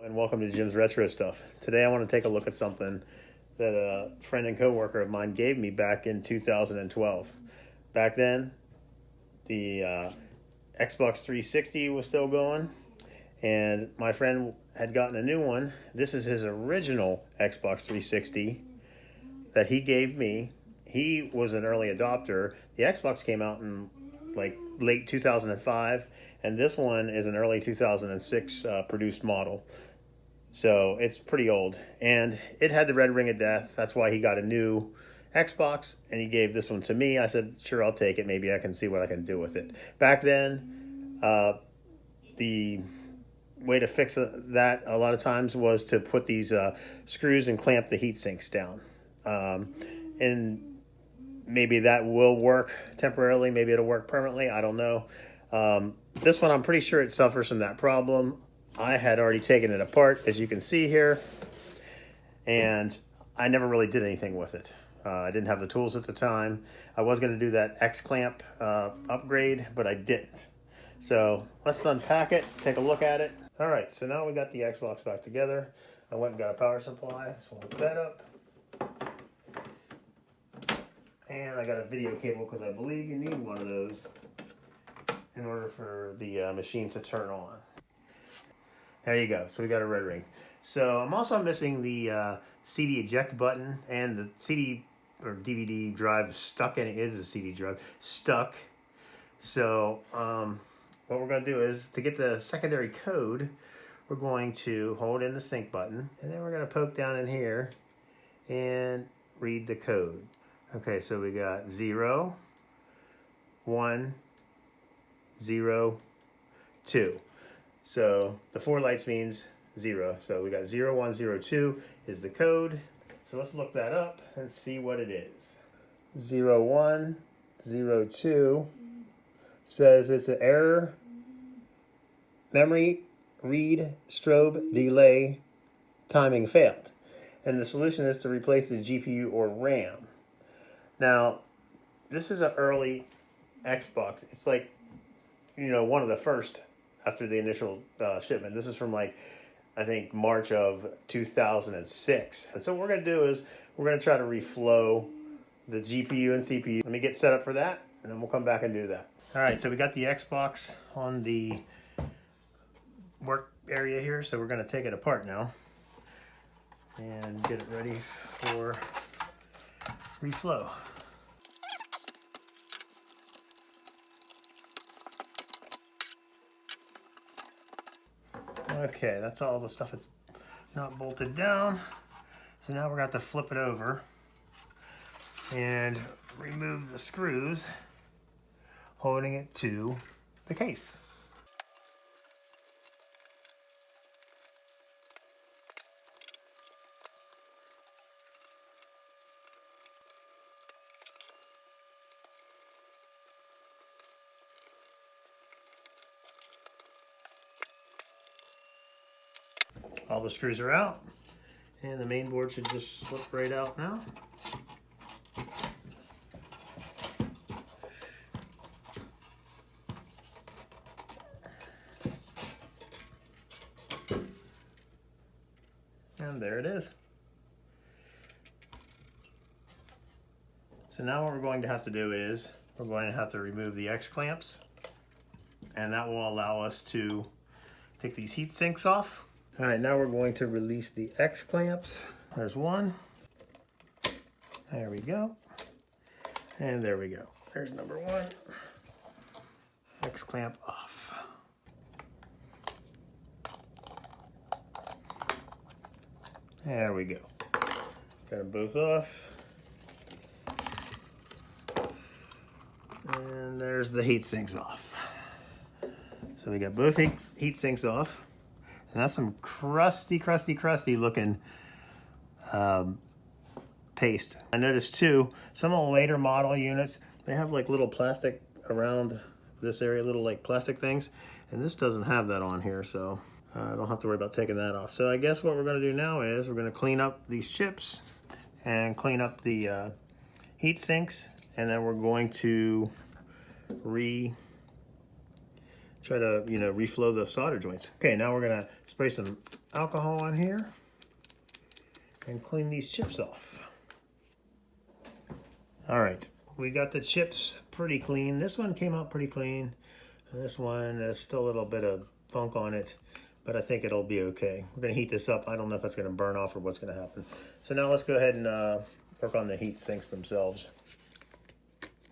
And welcome to Jim's Retro Stuff. Today I want to take a look at something that a friend and coworker of mine gave me back in 2012. Back then, the Xbox 360 was still going, and my friend had gotten a new one. This is his original Xbox 360 that he gave me. He was an early adopter. The Xbox came out in like late 2005, and this one is an early 2006 produced model. So it's pretty old, and it had the red ring of death. That's why he got a new Xbox, and he gave this one to me. I said, sure, I'll take it. Maybe I can see what I can do with it. Back then, the way to fix that a lot of times was to put these screws and clamp the heat sinks down. And maybe that will work temporarily. Maybe it'll work permanently. I don't know. This one, I'm pretty sure it suffers from that problem. I had already taken it apart, as you can see here, and I never really did anything with it. I didn't have the tools at the time. I was going to do that X-clamp upgrade, but I didn't. So let's unpack it, take a look at it. All right, so now we got the Xbox back together. I went and got a power supply, so we'll hook that up. And I got a video cable because I believe you need one of those in order for the machine to turn on. There you go. So we got a red ring. So I'm also missing the CD eject button and the CD or DVD drive stuck in it. It is a CD drive stuck. So what we're going to do is, to get the secondary code, we're going to hold in the sync button, and then we're going to poke down in here and read the code. Okay, so we got 0, 1, 0, 2. So the 4 lights means 0. So we got 0, 1, 0, 2 is the code. So let's look that up and see what it is. 0, 1, 0, 2 says it's an error. Memory read strobe delay timing failed. And the solution is to replace the GPU or RAM. Now, this is an early Xbox. It's like, one of the first after the initial shipment. This is from I think March of 2006. And so what we're going to do is we're going to try to reflow the GPU and CPU. Let me get set up for that, and then we'll come back and do that. All right, so we got the Xbox on the work area here, so we're going to take it apart now and get it ready for reflow. Okay, that's all the stuff that's not bolted down. So now we're going to have to flip it over and remove the screws holding it to the case. All the screws are out, and the main board should just slip right out now. And there it is. So now what we're going to have to do is we're going to have to remove the X clamps, and that will allow us to take these heat sinks off. All right, now we're going to release the X clamps. There's one. There we go. And there we go. There's number 1. X clamp off. There we go. Got them both off. And there's the heat sinks off. So we got both heat sinks off. And that's some crusty looking paste. I noticed too, some of the later model units, they have like little plastic around this area, little like plastic things. And this doesn't have that on here, so I don't have to worry about taking that off. So I guess what we're gonna do now is we're gonna clean up these chips and clean up the heat sinks. And then we're going to try to, you know, reflow the solder joints. Okay, now we're gonna spray some alcohol on here and clean these chips off. All right, we got the chips pretty clean. This one came out pretty clean. And this one, there's still a little bit of funk on it, but I think it'll be okay. We're gonna heat this up. I don't know if it's gonna burn off or what's gonna happen. So now let's go ahead and work on the heat sinks themselves.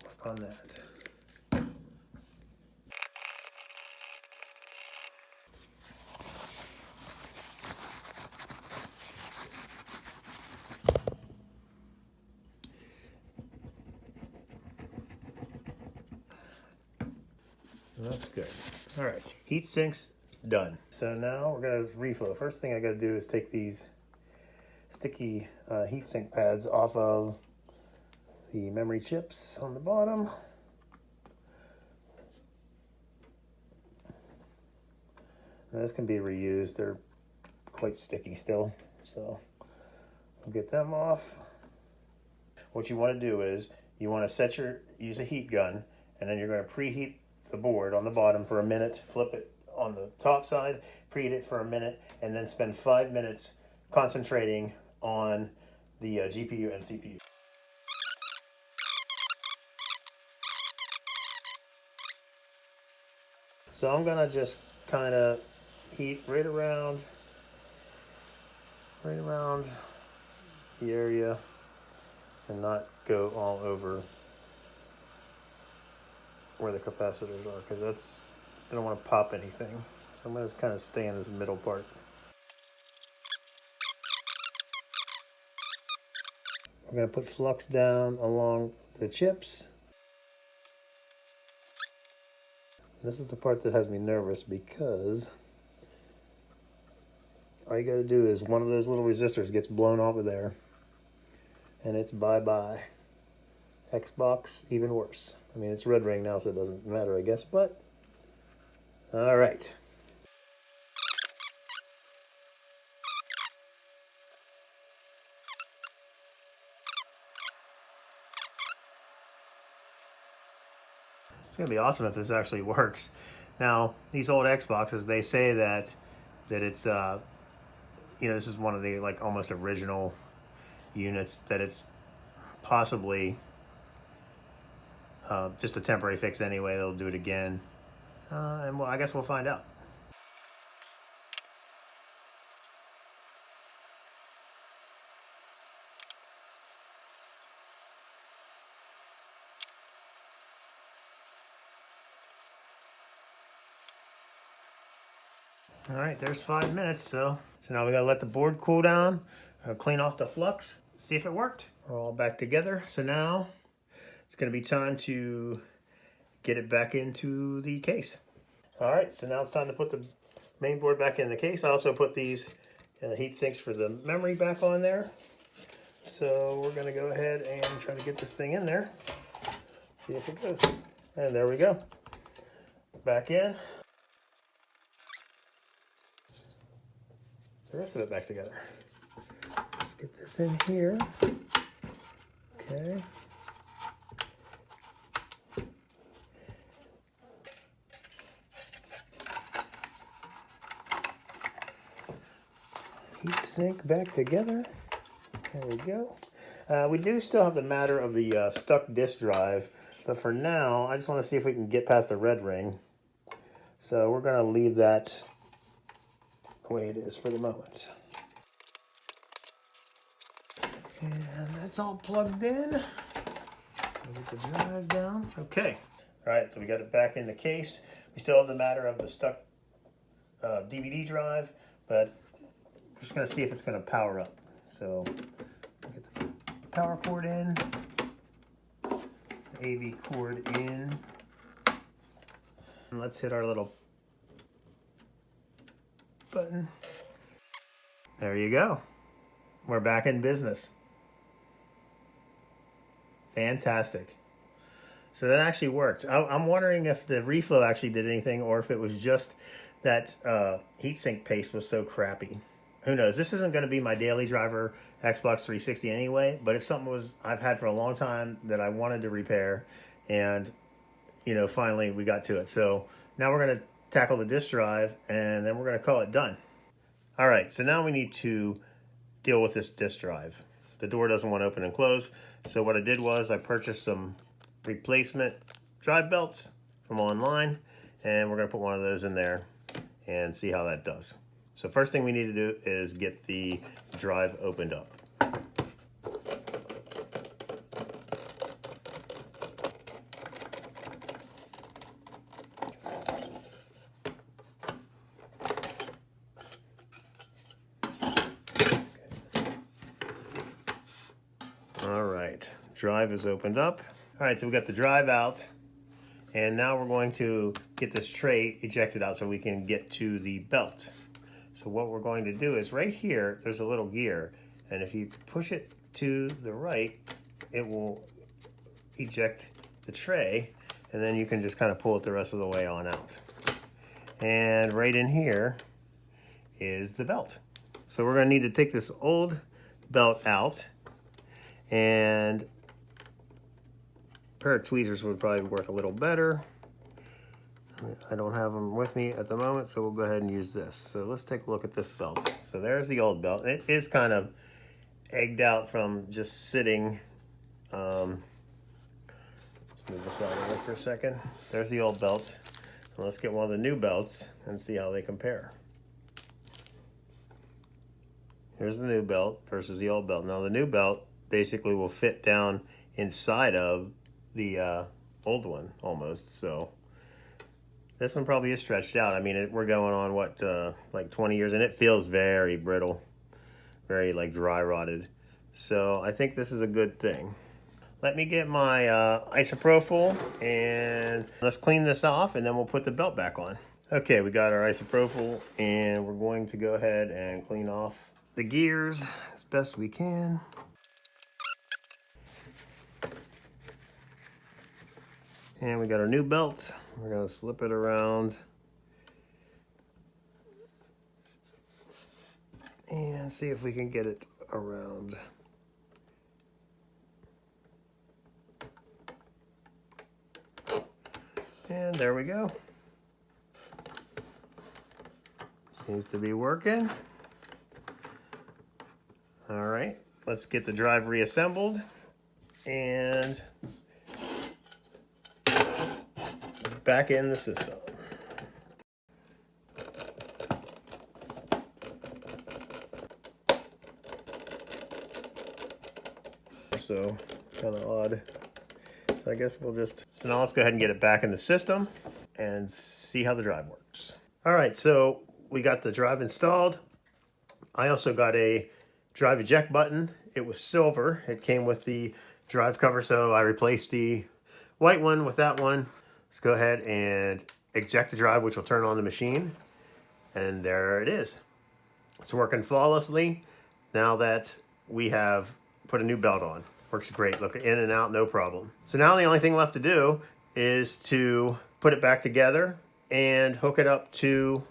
Work on that. So that's good. All right, heat sinks done. So now we're gonna reflow. First thing I gotta do is take these sticky heat sink pads off of the memory chips on the bottom. And this can be reused. They're quite sticky still, so we'll get them off. What you want to do is you want to use a heat gun, and then you're going to preheat the board on the bottom for a minute, flip it on the top side, preheat it for a minute, and then spend 5 minutes concentrating on the GPU and CPU. So I'm gonna just kind of heat right around the area and not go all over where the capacitors are, because I don't want to pop anything. So I'm going to kind of stay in this middle part. We're going to put flux down along the chips. This is the part that has me nervous, because all you got to do is one of those little resistors gets blown off of there and it's bye-bye. Xbox, even worse. I mean, it's red ring now, so it doesn't matter, I guess, but all right. It's gonna be awesome if this actually works. Now, these old Xboxes, they say that it's you know, this is one of the like almost original units, that it's possibly just a temporary fix anyway. They'll do it again, and well, I guess we'll find out. All right, there's 5 minutes. So now we gotta let the board cool down, clean off the flux, see if it worked. We're all back together. So now it's gonna be time to get it back into the case. All right, so now it's time to put the main board back in the case. I also put these heat sinks for the memory back on there. So we're gonna go ahead and try to get this thing in there, see if it goes. And there we go, back in. The rest of it back together. Let's get this in here. Okay. Heat sink back together. There we go. We do still have the matter of the stuck disk drive, but for now, I just want to see if we can get past the red ring. So we're going to leave that the way it is for the moment. And that's all plugged in. Get the drive down. Okay. All right, so we got it back in the case. We still have the matter of the stuck DVD drive, but we're just going to see if it's going to power up. So get the power cord in, the AV cord in. And let's hit our little button. There you go. We're back in business. Fantastic. So that actually worked. I'm wondering if the reflow actually did anything, or if it was just that heatsink paste was so crappy. Who knows? This isn't going to be my daily driver Xbox 360 anyway, but it's something I've had for a long time that I wanted to repair, and you know, finally we got to it. So now we're going to tackle the disk drive, and then we're going to call it done. All right, so now we need to deal with this disk drive. The door doesn't want to open and close, so what I did was I purchased some replacement drive belts from online, and we're going to put one of those in there and see how that does. So first thing we need to do is get the drive opened up. All right, drive is opened up. All right, so we got the drive out, and now we're going to get this tray ejected out so we can get to the belt. So what we're going to do is right here, there's a little gear, and if you push it to the right, it will eject the tray, and then you can just kind of pull it the rest of the way on out. And right in here is the belt. So we're going to need to take this old belt out, and a pair of tweezers would probably work a little better. I don't have them with me at the moment, so we'll go ahead and use this. So let's take a look at this belt. So there's the old belt. It is kind of egged out from just sitting. Let's move this out of there for a second. There's the old belt. And let's get one of the new belts and see how they compare. Here's the new belt versus the old belt. Now the new belt basically will fit down inside of the old one almost. So this one probably is stretched out. I mean, we're going on what, like 20 years, and it feels very brittle, very like dry rotted. So I think this is a good thing. Let me get my isopropyl and let's clean this off, and then we'll put the belt back on. Okay, we got our isopropyl, and we're going to go ahead and clean off the gears as best we can. And we got our new belt. We're gonna slip it around and see if we can get it around. And there we go. Seems to be working. All right, let's get the drive reassembled and back in the system. So it's kind of odd. So I guess we'll just, so now let's go ahead and get it back in the system and see how the drive works. All right, so we got the drive installed. I also got a drive eject button. It was silver. It came with the drive cover, so I replaced the white one with that one. Let's go ahead and eject the drive, which will turn on the machine. And there it is. It's working flawlessly now that we have put a new belt on. Works great. Look, in and out, no problem. So now the only thing left to do is to put it back together and hook it up to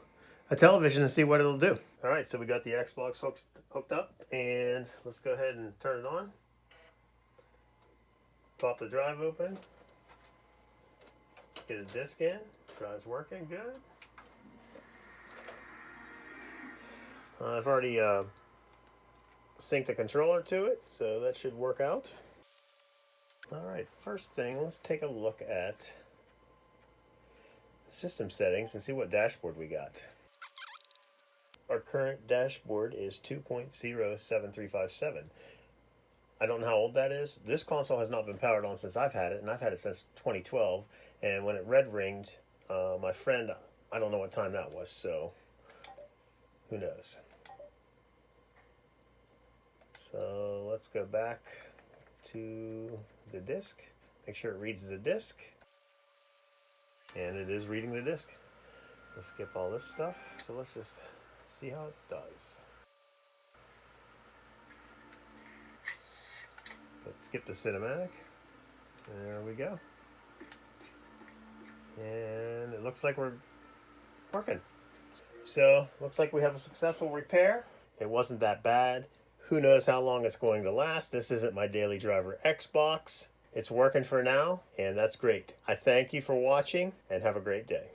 a television and see what it'll do. All right, so we got the Xbox hooked up, and let's go ahead and turn it on. Pop the drive open. Get a disc in. Drive's working good. I've already synced a controller to it, so that should work out. All right, first thing, let's take a look at system settings and see what dashboard we got. Our current dashboard is 2.07357. I don't know how old that is. This console has not been powered on since I've had it, and I've had it since 2012. And when it red ringed, my friend, I don't know what time that was, so who knows. So let's go back to the disk. Make sure it reads the disk. And it is reading the disk. Let's skip all this stuff. So let's just see how it does. Let's skip to cinematic. There we go. And it looks like we're working. So, looks like we have a successful repair. It wasn't that bad. Who knows how long it's going to last. This isn't my daily driver Xbox. It's working for now, and that's great. I thank you for watching, and have a great day.